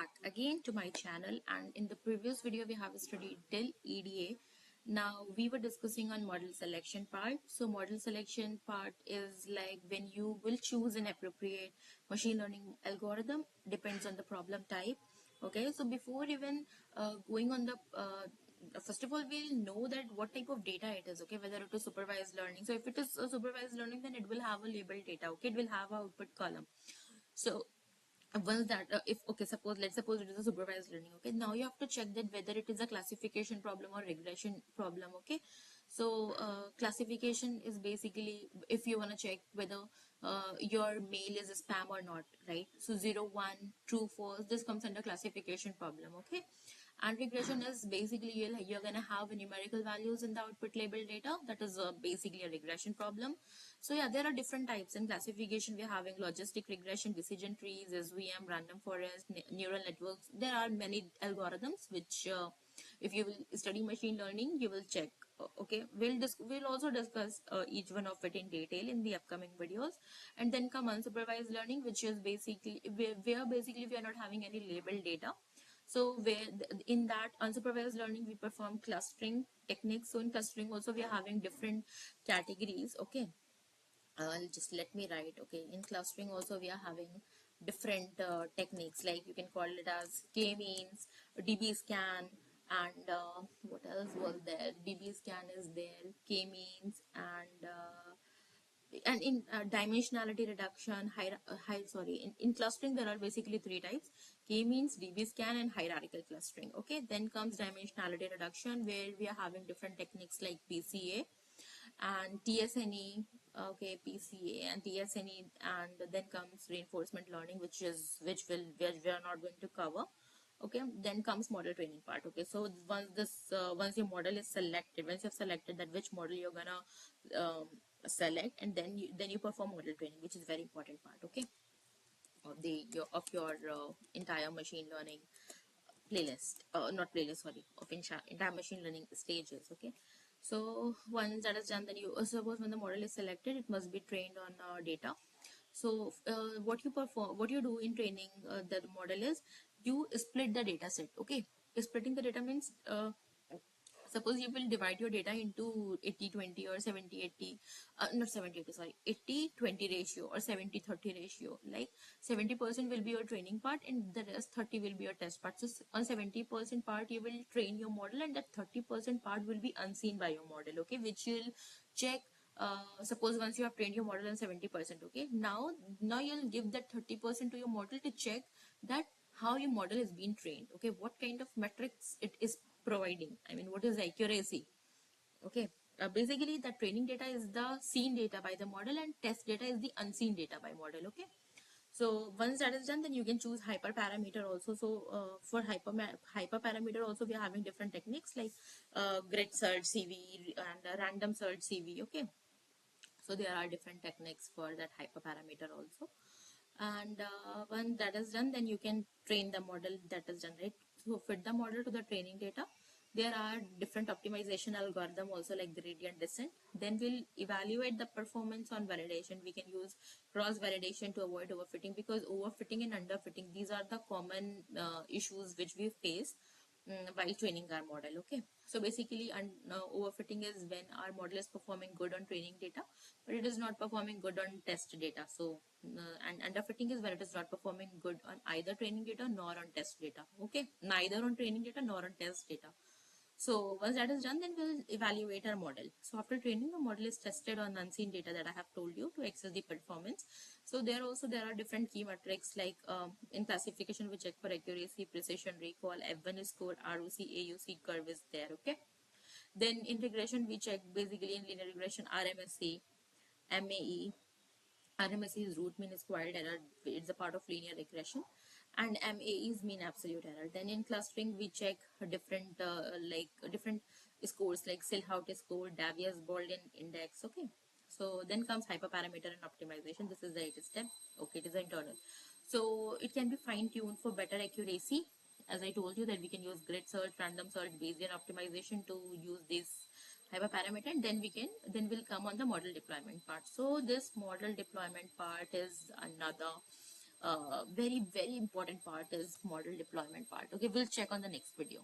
back again to my channel, and in the previous video we have studied till EDA. Now we were discussing on model selection part. So model selection part is like when you will choose an appropriate machine learning algorithm, depends on the problem type. Okay, so before even going on the first of all, we'll know that what type of data it is. Okay, whether it is supervised learning. So if it is supervised learning, then it will have a labeled data. Okay, it will have a output column. So once that if okay, let's suppose it is a supervised learning. Okay, now you have to check that whether it is a classification problem or regression problem. Okay, so classification is basically if you want to check whether your mail is a spam or not, right? So 0 1 true false, this comes under classification problem. Okay, and regression is basically you're going to have numerical values in the output label data. That is basically a regression problem. So yeah, there are different types in classification. We're having logistic regression, decision trees, SVM, random forest, neural networks. There are many algorithms which if you will study machine learning, you will check. Okay, we'll also discuss each one of it in detail in the upcoming videos. And then come unsupervised learning, which is basically where basically we are not having any labeled data. So where in that unsupervised learning we perform clustering techniques. So in clustering also we are having different categories. Okay, just let me write. Okay, in clustering also we are having different techniques, like you can call it as k-means, db scan, and what else was there? Db scan is there, k-means, and in dimensionality reduction, in clustering there are basically three types: k-means, db scan, and hierarchical clustering. Okay, then comes dimensionality reduction, where we are having different techniques like pca and tsne. Okay, pca and tsne, and then comes reinforcement learning, which we are not going to cover. Okay, then comes model training part. Okay, so once your model is selected, once you've selected that which model you're gonna select, and then you perform model training, which is very important part. Okay, of your entire machine learning playlist, not playlist, sorry, of entire machine learning stages. Okay, so once that is done, then you suppose when the model is selected, it must be trained on data. So what you do in training the model is you split the data set. Okay, splitting the data means suppose you will divide your data into 80-20 or 70-80, not 70-80, sorry, 80-20 ratio or 70-30 ratio. Like 70% will be your training part and the rest 30 will be your test part. So on 70% part you will train your model, and that 30% part will be unseen by your model. Okay, which you'll check. Suppose once you have trained your model on 70%. Okay, now you'll give that 30% to your model to check that how your model is being trained. Okay, what kind of metrics it is providing. I mean, what is accuracy? Okay, basically the training data is the seen data by the model, and test data is the unseen data by model. Okay, so once that is done, then you can choose hyperparameter also. So for hyperparameter also we are having different techniques like grid search CV and random search CV. Okay, so there are different techniques for that hyperparameter also. And once that is done, then you can train the model. That is done, right? So fit the model to the training data. There are different optimization algorithm also, like gradient descent. Then we'll evaluate the performance on validation. We can use cross validation to avoid overfitting, because overfitting and underfitting, these are the common issues which we face while training our model. Okay, so basically overfitting is when our model is performing good on training data but it is not performing good on test data. So and underfitting is when it is not performing good on either training data nor on test data. Okay, neither on training data nor on test data. So once that is done, then we'll evaluate our model. So after training, the model is tested on unseen data that I have told you to access the performance. So there are different key metrics, like in classification we check for accuracy, precision, recall, F1 score, ROC, AUC curve is there. Okay. Then in regression we check basically in linear regression RMSE, MAE. RMSE is root mean squared error. It's a part of linear regression, and MAE is mean absolute error. Then in clustering we check different different scores like Silhouette score, Davies-Baldwin index. Okay, so then comes hyperparameter and optimization. This is the 8th step. Okay, it is internal. So it can be fine tuned for better accuracy. As I told you that we can use grid search, random search, Bayesian optimization to use this hyperparameter, and then we'll come on the model deployment part. So this model deployment part is another very important part is model deployment part. Okay, we'll check on the next video.